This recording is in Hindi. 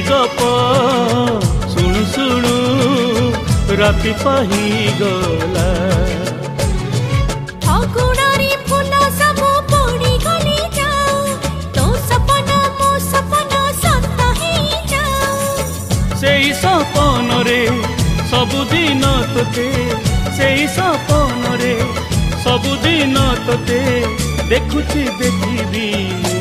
गप शुणु शुणु राति पाहीगला अगुणारी फूल सब पड़ी गली जाओ तो सपना मो सपना सत ही जाओ सेई सपन रे सबुदिन तोते सेई सपन रे सबुदिन तोते देखुची देखिबी मु।